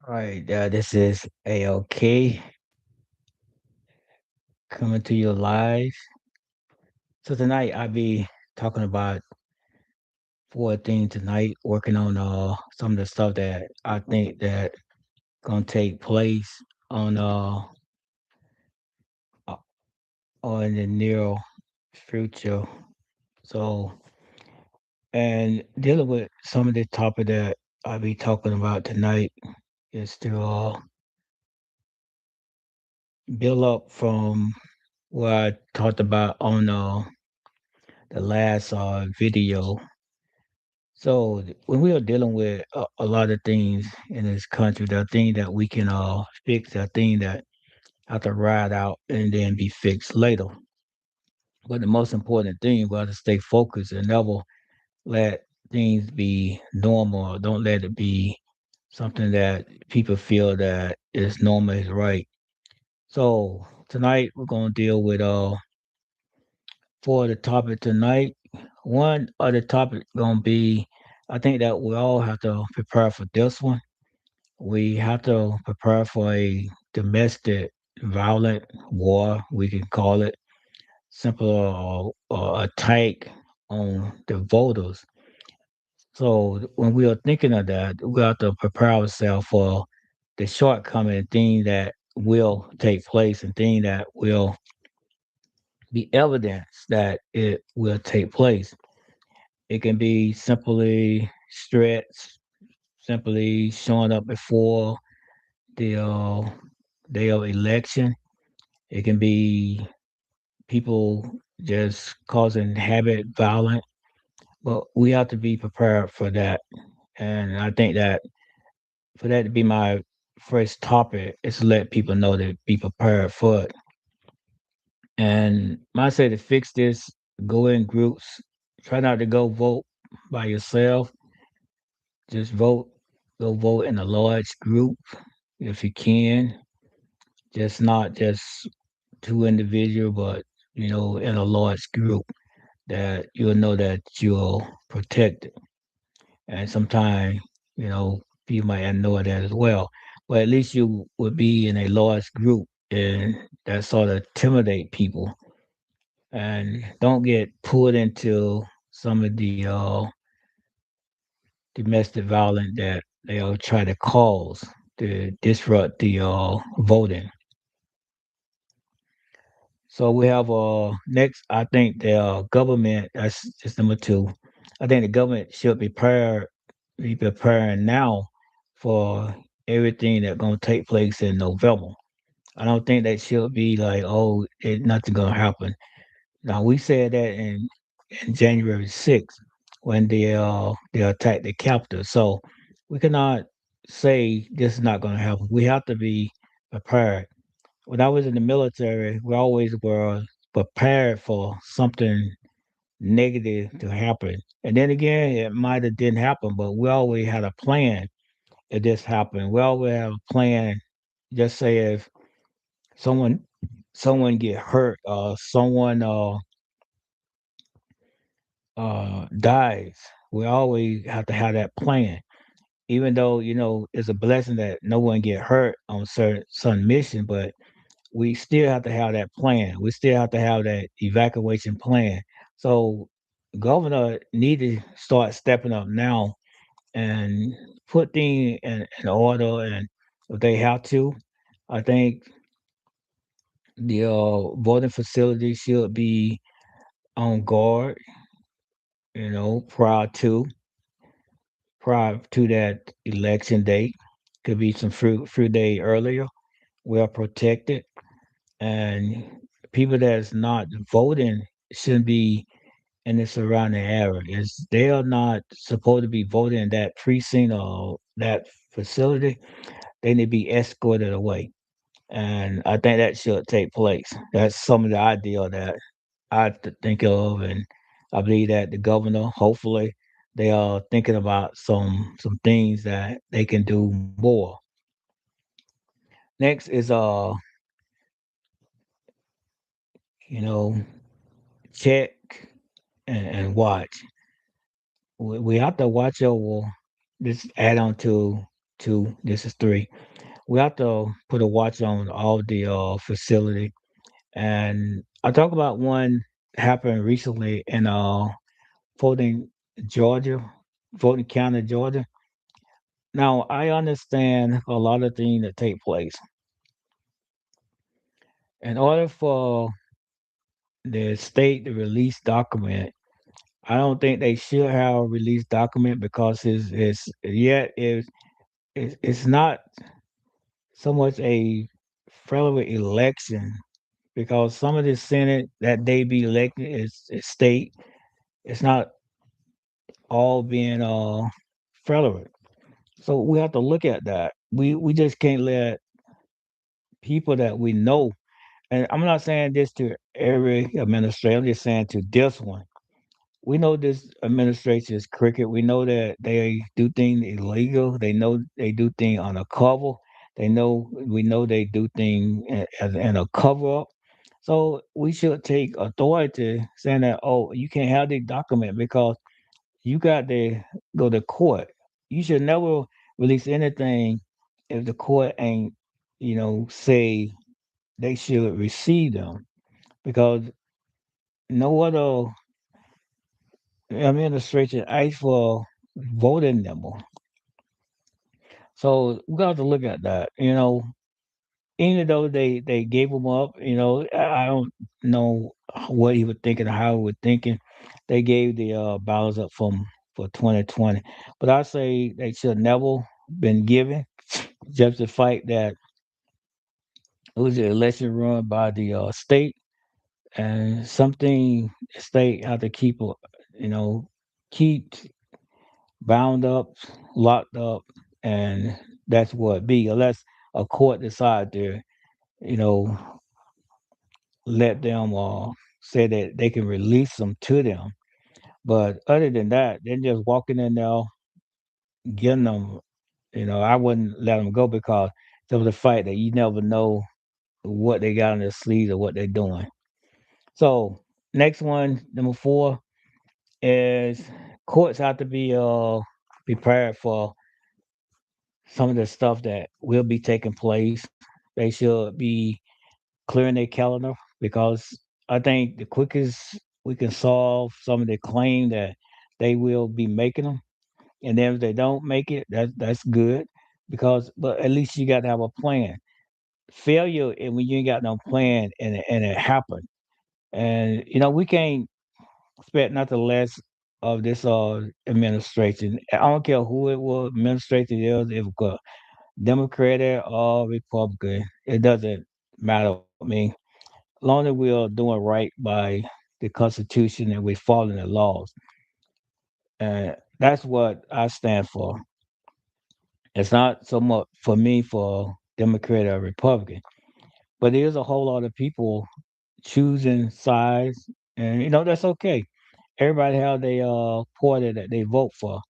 All right, this is AOK coming to you live. So tonight I'll be talking about four things tonight, working on some of the stuff that I think that gonna take place on uh or in the near future. So and dealing with some of the topic that I'll be talking about tonight is to build up from what I talked about on the last video. So when we are dealing with a lot of things in this country, there are things that we can fix, there are things that have to ride out and then be fixed later. But the most important thing was to stay focused and never let things be normal. Don't let it be something that people feel that is normal is right. So tonight we're gonna deal with for the topic tonight. One other topic gonna be I think that we all have to prepare for this one. We have to prepare for a domestic violent war, we can call it, simple or attack on the voters. So when we are thinking of that, we have to prepare ourselves for the shortcoming thing that will take place and thing that will be evidence that it will take place. It can be simply threats, simply showing up before the day of election. It can be people just causing habit violence, but we have to be prepared for that. And I think that for that to be my first topic is to let people know to be prepared for it. And I say to fix this, go in groups. Try not to go vote by yourself. Just go vote in a large group if you can. Just not just two individual, but in a large group that you'll know that you're protected. And sometimes, you know, you might not know that as well. But at least you would be in a large group and that sort of intimidate people and don't get pulled into some of the domestic violence that they'll try to cause to disrupt the voting. So we have next. I think the government. That's just number two. I think the government should be preparing now for everything that's gonna take place in November. I don't think that should be like, oh, nothing gonna happen. Now we said that in January 6th when they attacked the Capitol. So we cannot say this is not gonna happen. We have to be prepared. When I was in the military, we always were prepared for something negative to happen. And then again, it might have didn't happen, but we always had a plan if this happened. We always have a plan. Just say if someone someone get hurt or someone dies, we always have to have that plan. Even though it's a blessing that no one get hurt on certain mission, but we still have to have that plan. We still have to have that evacuation plan. So governor need to start stepping up now and put things in order. And if they have to, I think the voting facility should be on guard. Prior to that election date. Could be some few day earlier. We are protected, and people that's not voting shouldn't be in the surrounding area. Is they are not supposed to be voting in that precinct or that facility. They need to be escorted away, and I think that should take place. That's some of the ideal that think of, and I believe that the governor, hopefully, they are thinking about some things that they can do more. Next is you know, check and watch. We have to watch over this add on to two. This is three. We have to put a watch on all the facility. And I talk about one happened recently in Fulton, Georgia, Fulton County, Georgia. Now I understand a lot of things that take place. In order for the state to release document, I don't think they should have a release document because it's yet it's not so much a federal election because some of the Senate that they be elected is state. It's not all being federal. So we have to look at that. We just can't let people that we know, and I'm not saying this to every administration, I'm just saying to this one. We know this administration is crooked. We know that they do things illegal. They know they do things on a cover. We know they do things in a cover up. So we should take authority saying that, oh, you can't have the document because you got to go to court. You should never release anything if the court ain't, say they should receive them because no other administration asked for voting number. So we got to look at that. Even though they gave him up, I don't know what he was thinking, how he was thinking. They gave the ballots up for 2020, but I say they should never been given. Just the fact that it was an election run by the state, and something the state had to keep, keep bound up, locked up, and that's what it be. Unless a court decide to, you know, let them say that they can release them to them. But other than that, they're just walking in there, getting them. I wouldn't let them go because there was a fight that you never know what they got on their sleeves or what they're doing. So next one, number four, is courts have to be prepared for some of the stuff that will be taking place. They should be clearing their calendar because I think the quickest we can solve some of the claim that they will be making them, and then if they don't make it, that's good because but at least you got to have a plan. Failure and when you ain't got no plan and it happened, and we can't expect nothing less of this administration. I don't care who it was administration is, if it's Democratic or Republican, it doesn't matter with me. As long as we are doing right by the Constitution and we're following the laws, and that's what I stand for. It's not so much for me for Democrat or Republican, but there's a whole lot of people choosing sides, and that's okay. Everybody have their party that they vote for.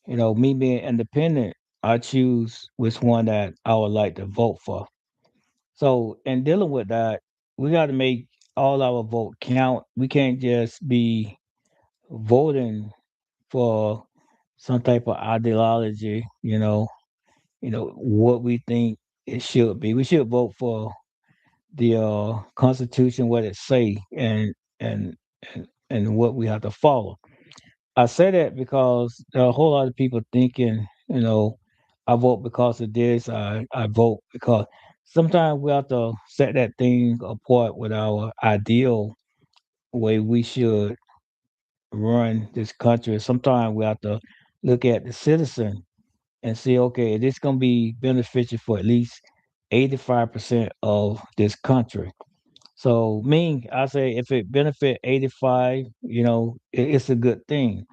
Me being independent, I choose which one that I would like to vote for. So, in dealing with that, we got to make all our vote count. We can't just be voting for some type of ideology. What we think it should be. We should vote for the Constitution, what it say, and and what we have to follow. I say that because there are a whole lot of people thinking, I vote because of this. I vote because sometimes we have to set that thing apart with our ideal way we should run this country. Sometimes we have to look at the citizen and see, okay, this going to be beneficial for at least 85% of this country. So me, I say if it benefit 85, it's a good thing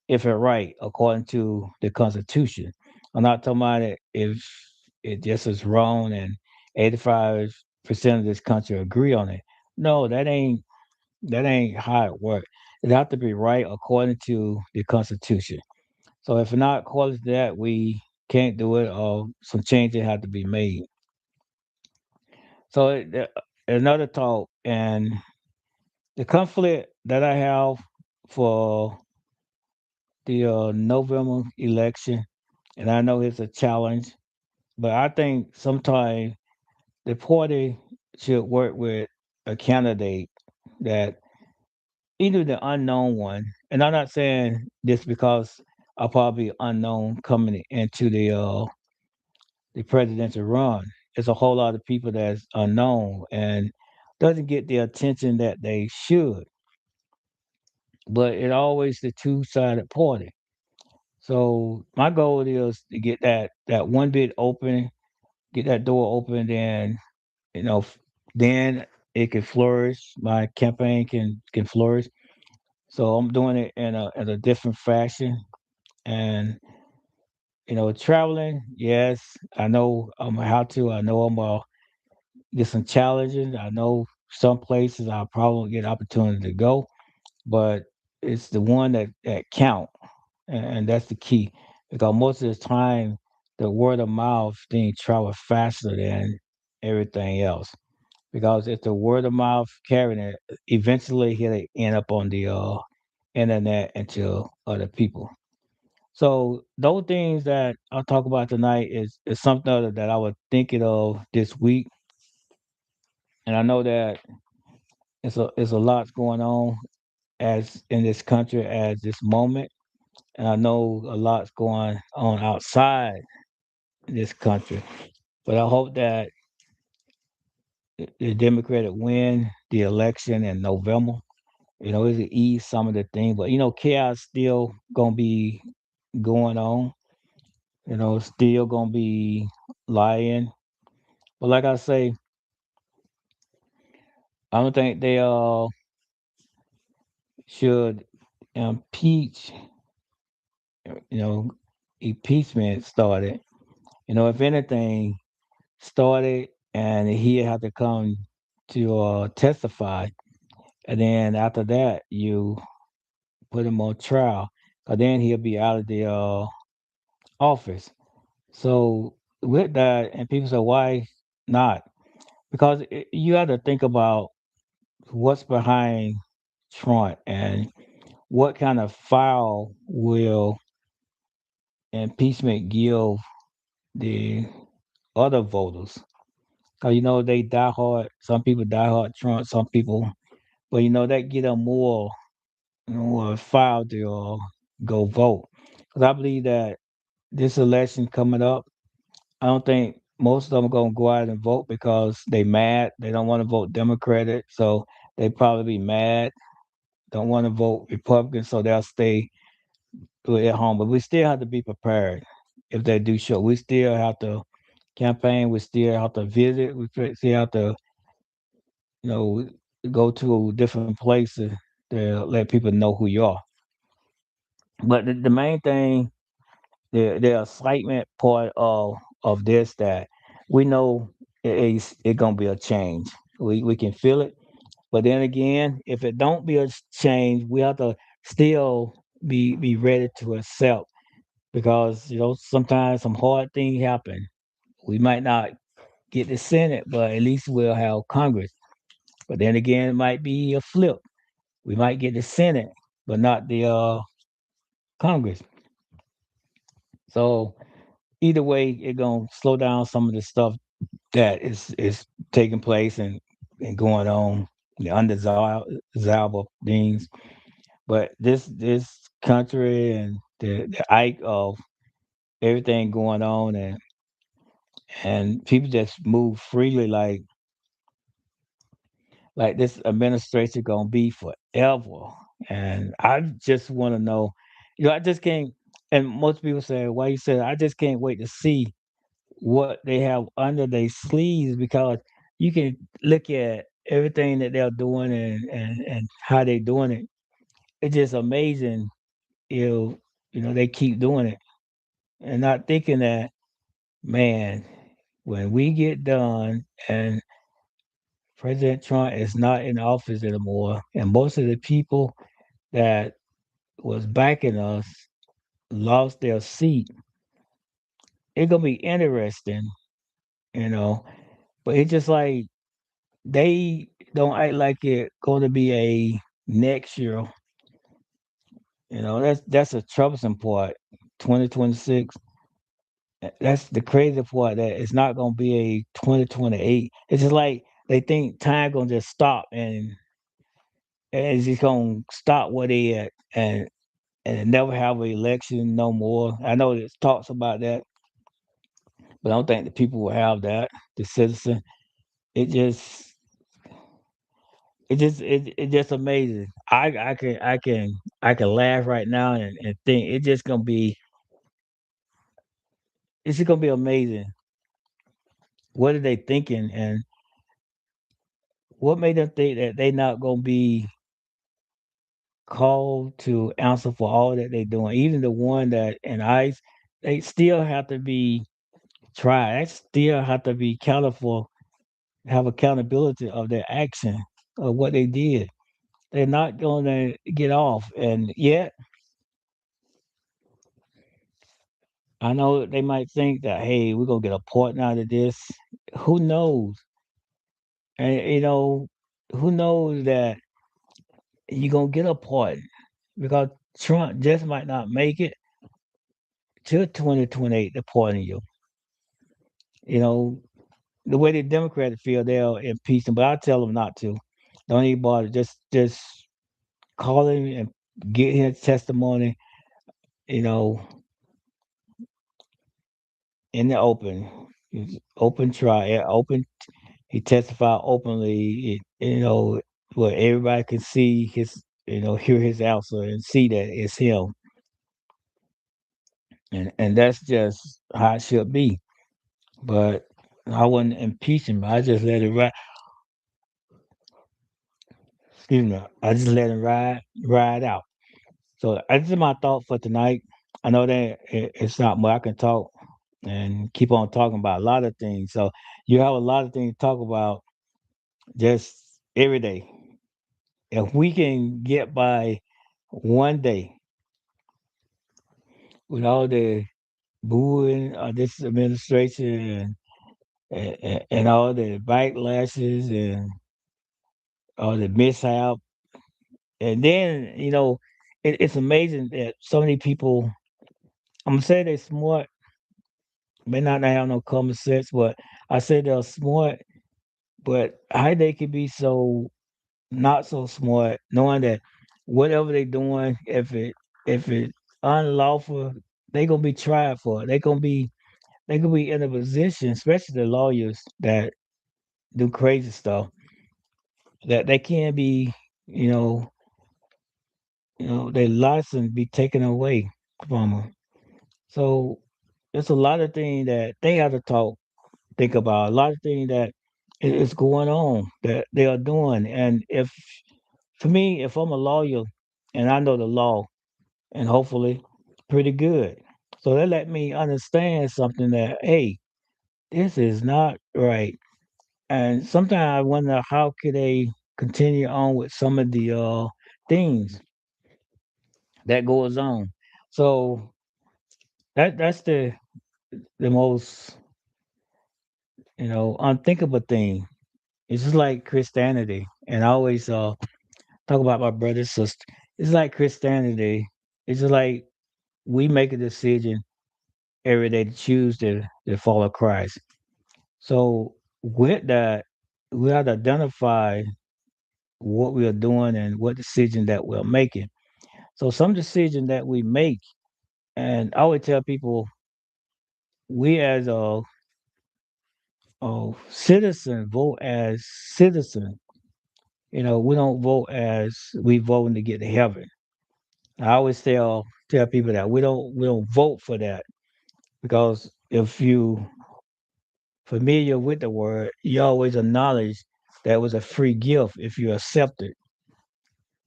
if it right according to the Constitution. I'm not talking about it if it just is wrong and 85% of this country agree on it. No, that ain't how it works. It have to be right according to the Constitution. So if not according to that, we can't do it, or some changes have to be made. So another thought, and the conflict that I have for the November election, and I know it's a challenge, but I think sometimes the party should work with a candidate that either the unknown one, and I'm not saying this because I'll probably unknown coming into the presidential run. It's a whole lot of people that's unknown and doesn't get the attention that they should. But it always the two-sided party. So my goal is to get that one bit open, get that door open, then you know, then it can flourish. My campaign can flourish. So I'm doing it in a different fashion, and traveling. Yes, I know how to. I know I'm get some challenges. I know some places I probably won't get opportunity to go, but it's the one that count, and that's the key because most of the time the word of mouth thing travel faster than everything else. Because if the word of mouth carrying it, eventually he'll end up on the internet and to other people. So those things that I'll talk about tonight is something other that I was thinking of this week, and I know that it's a lot going on as in this country at this moment, and I know a lot's going on outside this country. But I hope that the Democratic win the election in November. It'll ease some of the things, but chaos still gonna be going on. Still gonna be lying. But like I say, I don't think they should impeach. You know, impeachment started. If anything started, and he had to come to testify, and then after that, you put him on trial, cause then he'll be out of the office. So with that, and people say, why not? Because you have to think about what's behind Trump and what kind of file will impeachment give the other voters. Because they die hard. Some people die hard Trump. Some people, but that get them more file to go vote. Because I believe that this election coming up, I don't think most of them are gonna go out and vote because they mad. They don't want to vote Democratic, so they probably be mad. Don't want to vote Republican, so they'll stay at home. But we still have to be prepared if they do show. We still have to campaign. We still have to visit. Still have to, you know, go to different places to let people know who you are. But the main thing, the excitement part of this that we know it gonna be a change. We can feel it. But then again, if it don't be a change, we have to still be ready to accept because sometimes some hard things happen. We might not get the Senate, but at least we'll have Congress. But then again, it might be a flip. We might get the Senate, but not the Congress. So either way, it gonna slow down some of the stuff that is taking place and going on, the undesirable things. But this country and the ike of everything going on and people just move freely like this administration gonna be forever. And I just want to know, I just can't. And most people say, "Why you say?" I just can't wait to see what they have under their sleeves because you can look at everything that they're doing and how they're doing it. It's just amazing if they keep doing it and not thinking that, man, when we get done and President Trump is not in office anymore, and most of the people that was backing us lost their seat, it's gonna be interesting, you know. But it's just like they don't act like it going to be a next year. That's a troublesome part. 2026. That's the crazy part, that it's not gonna be a 2028. It's just like they think time gonna just stop, and it's just gonna stop where they at, and never have an election no more. I know there's talks about that, but I don't think the people will have that. The citizen, it just, it just amazing. I can laugh right now and think it's just gonna be amazing. What are they thinking, and what made them think that they not gonna be called to answer for all that they're doing? Even the one that in ICE, they still have to be tried. They still have to be accountable, have accountability of their action of what they did. They're not going to get off, and yet I know they might think that, hey, we're gonna get a pardon out of this. Who knows? And who knows that you're gonna get a pardon, because Trump just might not make it to 2028 to pardon you. You know, the way the Democrats feel, they'll impeach him, but I tell them not to. Don't even bother. Just call him and get his testimony. You know, in the open, open trial, open. He testified openly. Where everybody can see his, hear his answer and see that it's him, and that's just how it should be. But I wouldn't impeach him. I just let it ride. Excuse me. I just let him ride out. So this is my thought for tonight. I know that it's not more I can talk and keep on talking about a lot of things. So you have a lot of things to talk about just every day. If we can get by one day with all the booing of this administration, and all the backlashes and all the mishap, and then it's amazing that so many people. I'm gonna say they're smart, may not have no common sense, but I say they're smart. But how they could be so not so smart, knowing that whatever they doing, if it unlawful, they gonna be tried for it. They gonna be in a position, especially the lawyers that do crazy stuff, that they can't be, you know, their license be taken away from them. So there's a lot of things that they have to think about. A lot of things that is going on that they are doing. And if for me, if I'm a lawyer and I know the law, and hopefully pretty good, so they let me understand something that, hey, this is not right. And sometimes I wonder how could they continue on with some of the things that goes on. So that's the most unthinkable thing. It's just like Christianity, and I always talk about my brother sister. It's like Christianity. It's just like we make a decision every day to choose to follow Christ. So with that, we have to identify what we are doing and what decision that we're making. So some decision that we make, and I always tell people, we as a citizen vote as citizen. We don't vote as we voting to get to heaven. I always tell people that we don't vote for that, because if you familiar with the word, you always acknowledge that it was a free gift if you accepted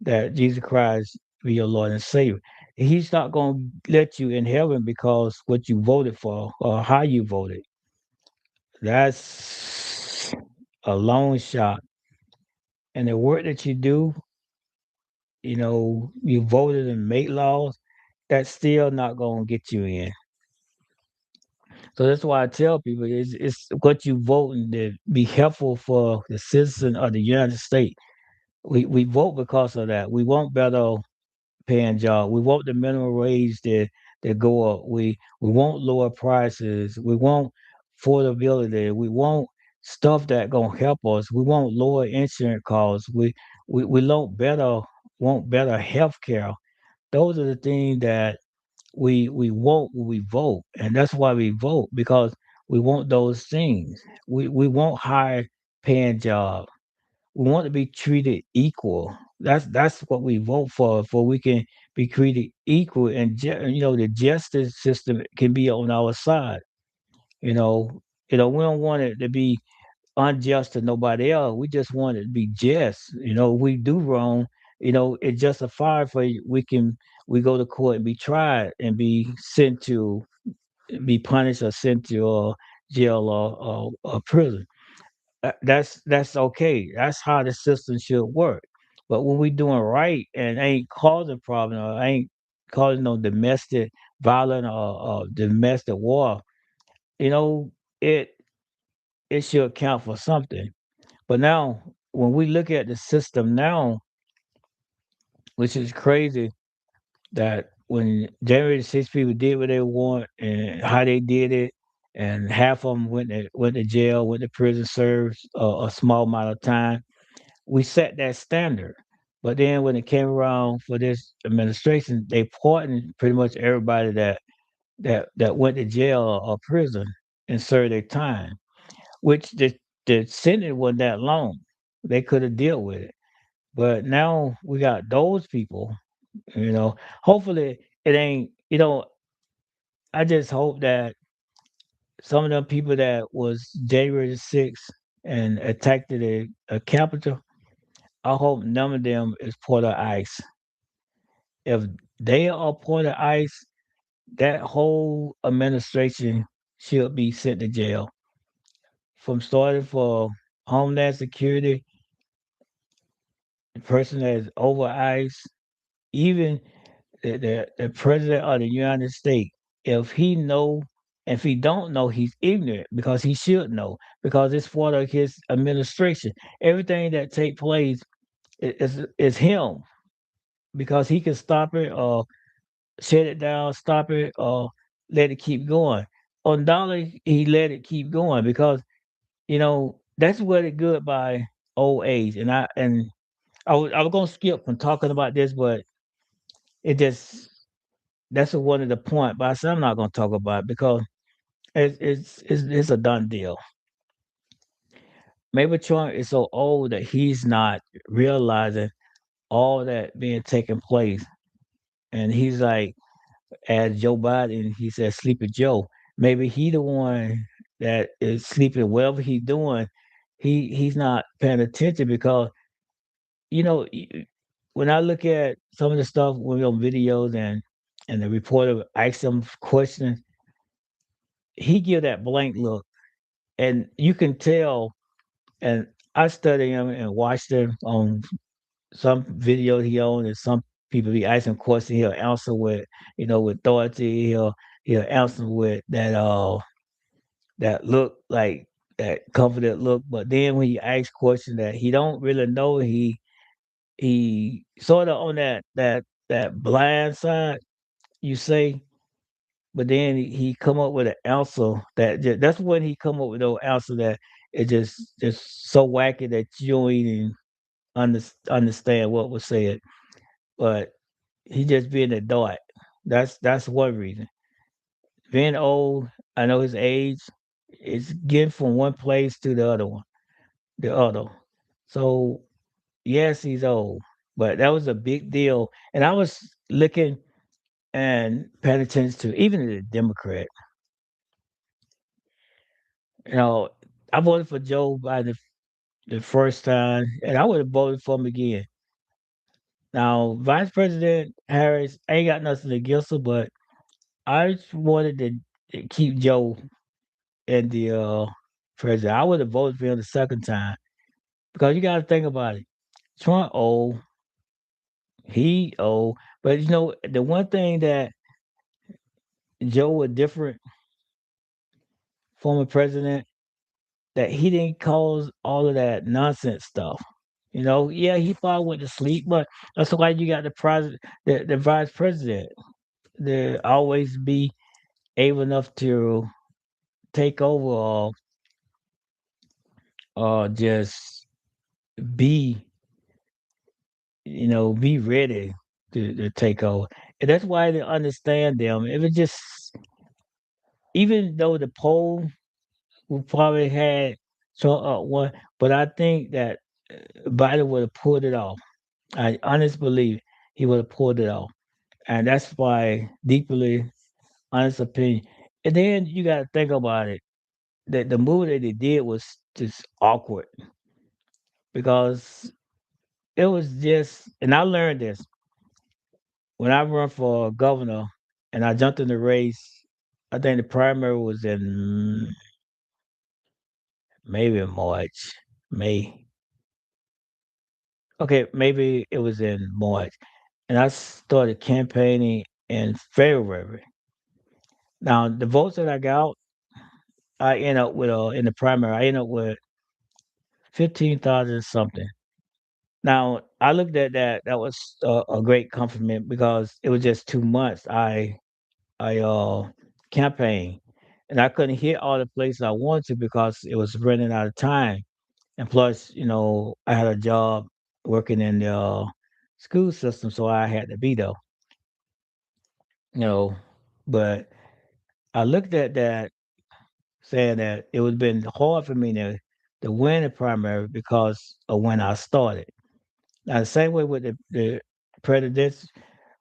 that Jesus Christ be your Lord and Savior. He's not going to let you in heaven because what you voted for or how you voted. That's a long shot. And the work that you do, you voted and make laws, that's still not going to get you in. So that's why I tell people it's what you voting to be helpful for the citizen of the United States. We vote because of that. We want better paying job. We want the minimum wage to that go up. We want lower prices. We want affordability. We want stuff that gonna help us. We want lower insurance costs. We want better health care. Those are the things that we want when we vote, and that's why we vote because we want those things. We want higher paying jobs. We want to be treated equal. That's what we vote for we can be treated equal, and the justice system can be on our side. You know, we don't want it to be unjust to nobody else. We just want it to be just. If we do wrong, it's justified for we go to court and be tried and be punished or sent to jail or prison. That's okay. That's how the system should work. But when we doing right and ain't causing problem or ain't causing no domestic violence or domestic war, you know, it it should count for something. But now when we look at the system now, which is crazy that when January the 6th people did what they want and how they did it, and half of them went to jail, went to prison, served a small amount of time. We set that standard. But then when it came around for this administration, they pardoned pretty much everybody that went to jail or prison and served their time, which the sentence wasn't that long. They could have dealt with it. But now we got those people, you know. Hopefully it ain't, I just hope that some of them people that was January the 6th and attacked the Capitol, I hope none of them is part of ICE. If they are part of ICE, that whole administration should be sent to jail. From starting for Homeland Security, the person that's over ICE, even the president of the United States, if he know, if he don't know, he's ignorant because he should know because it's part of his administration. Everything that take place is him because he can stop it or shut it down, stop it, or let it keep going. On Dollar, he let it keep going because that's what it good by old age. And I was gonna skip from talking about this, but it just that's one of the point. But I said I'm not gonna talk about it because it's a done deal. Maybe Trump is so old that he's not realizing all that being taking place, and he's like, as Joe Biden, he said, "Sleepy Joe." Maybe he the one that is sleeping. Whatever he's doing, he's not paying attention because you know when I look at some of the stuff when we on videos and the reporter asks him questions, he give that blank look, and you can tell. And I study him and watched him on some video he on, and some people be asking questions. He'll answer with with authority. He'll answer with that look like that confident look. But then when he asks questions that he don't really know, he sort of on that blind side, you say. But then he come up with an answer that's when he come up with those answer that it just so wacky that you don't even understand what was said. But he just being a adult. That's one reason. Being old, I know his age is getting from one place to the other. So yes, he's old, but that was a big deal. And I was looking and paying attention to even the Democrat. You know, I voted for Joe Biden the first time, and I would have voted for him again. Now, Vice President Harris ain't got nothing against her, but I just wanted to keep Joe in the president. I would have voted for him the second time because you got to think about it. Trump old, he old, but the one thing that Joe was different former president that he didn't cause all of that nonsense stuff. Yeah, he probably went to sleep, but that's why you got the vice president. to always be able enough to take over or just be, be ready to take over. And that's why to understand them, it was just, even though the poll we probably had Trump up one, but I think that Biden would have pulled it off. I honestly believe he would have pulled it off. And that's why, deeply honest opinion. And then you got to think about it. That the move that they did was just awkward because it was just, and I learned this when I run for governor and I jumped in the race. I think the primary was in maybe in March, May. Okay, maybe it was in March. And I started campaigning in February. Now, the votes that I got, I end up with, in the primary, I end up with 15,000 something. Now, I looked at that. That was a great compliment because it was just 2 months. I campaigned, and I couldn't hit all the places I wanted to because it was running out of time. And plus, I had a job working in the school system, so I had to be there. You know, but I looked at that, saying that it would have been hard for me to win the primary because of when I started. Now, the same way with the presidents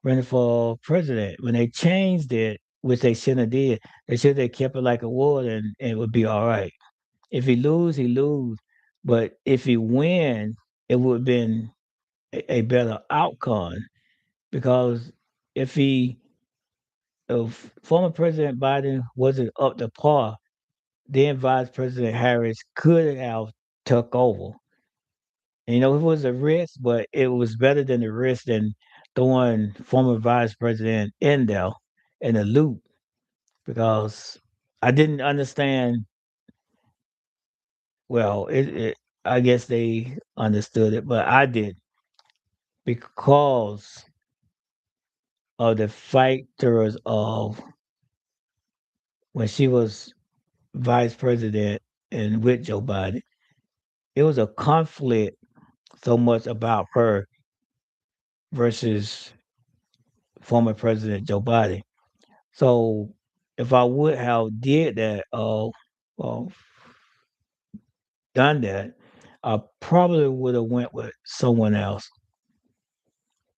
running for president, when they changed it, which they shouldn't have did, they should have kept it like it was, and it would be all right. If he lose, he lose. But if he win, it would have been a better outcome because if he, if former President Biden wasn't up to par, then Vice President Harris could have took over. And, it was a risk, but it was better than the risk than throwing former Vice President in there in a loop because I didn't understand. Well, I guess they understood it, but I did because of the factors of when she was vice president and with Joe Biden. It was a conflict so much about her versus former President Joe Biden. So if I would have did that, well, done that, I probably would have went with someone else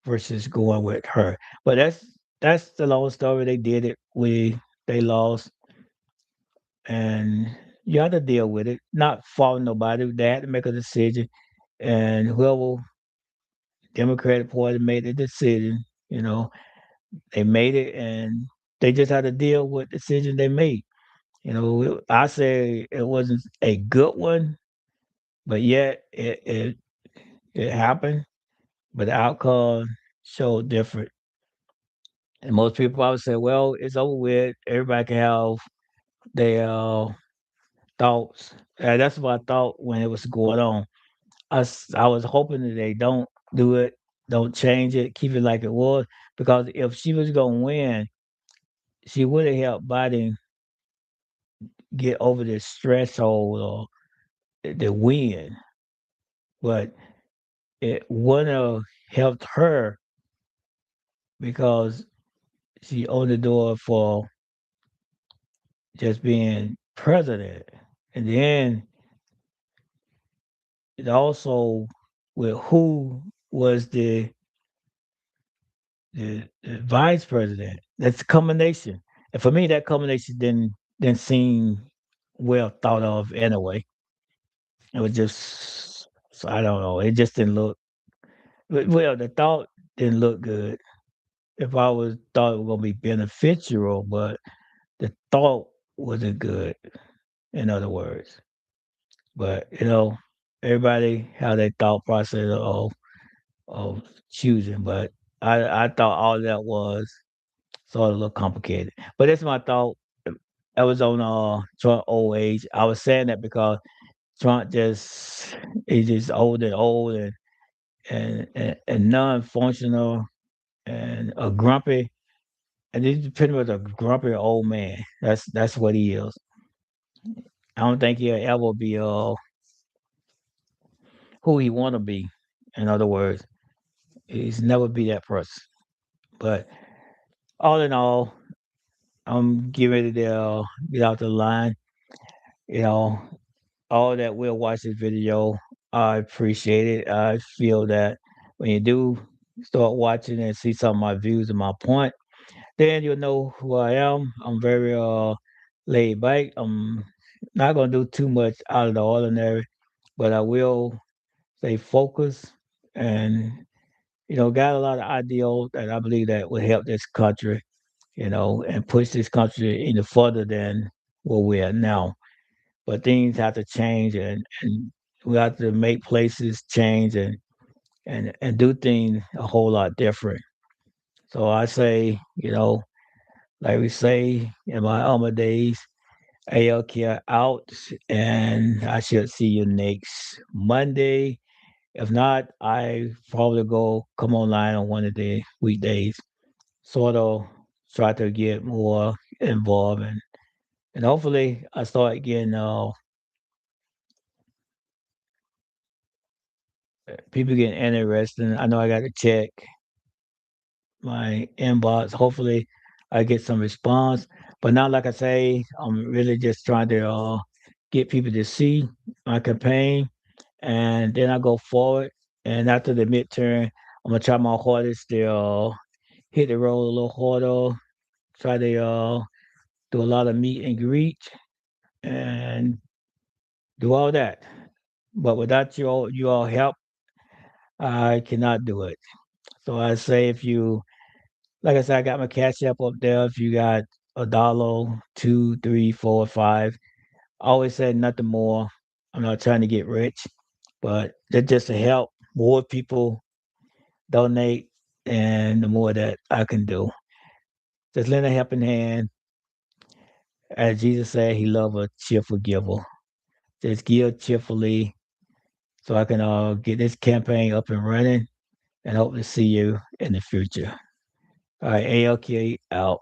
versus going with her. But that's the long story. They did it. They lost, and you have to deal with it. Not fault nobody. They had to make a decision, and whoever Democratic Party made the decision, they made it, and they just had to deal with the decision they made. I say it wasn't a good one, but yet it happened. But the outcome showed different. And most people I would say, well, it's over with. Everybody can have their thoughts. And that's what I thought when it was going on. I was hoping that they don't do it, don't change it, keep it like it was. Because if she was going to win, she would have helped Biden get over this threshold or the win. But it wouldn't have helped her because she opened the door for just being president. And then it also with who was the vice president. That's a combination. And for me, that combination didn't seem well thought of anyway. It was just, so I don't know. It just didn't look, well, the thought didn't look good. If I was thought it was gonna be beneficial, but the thought wasn't good. In other words, but everybody how they thought process of choosing. But I thought all that was sort of a little complicated. But that's my thought. I was on Trump old age. I was saying that because Trump just he's just old and non functional and grumpy and he's pretty much a grumpy old man. That's what he is. I don't think he'll ever be who he want to be. In other words, he's never be that person. But all in all, I'm getting ready to get out the line. You know, all that will watch this video, I appreciate it. I feel that when you do start watching and see some of my views and my point, then you'll know who I am. I'm very laid back. I'm not gonna do too much out of the ordinary, but I will stay focused and got a lot of ideals that I believe that will help this country, and push this country any further than where we're at now. But things have to change, and we have to make places change and do things a whole lot different. So I say, like we say in my Alma days, ALK out, and I should see you next Monday. If not, I probably go come online on one of the weekdays, sort of try to get more involved, and hopefully I start getting people getting interested. I know I got to check my inbox. Hopefully, I get some response. But now, like I say, I'm really just trying to get people to see my campaign, and then I go forward. And after the midterm, I'm gonna try my hardest to hit the road a little harder. Try to do a lot of meet and greet and do all that. But without you all help, I cannot do it. So I say if you like I said, I got my cash app up there. If you got a dollar, two, three, four, five, I always say nothing more. I'm not trying to get rich, but that's just to help more people donate, and the more that I can do. Just lend a helping hand. As Jesus said, he loved a cheerful giver. Just give cheerfully so I can get this campaign up and running and hope to see you in the future. All right, ALK out.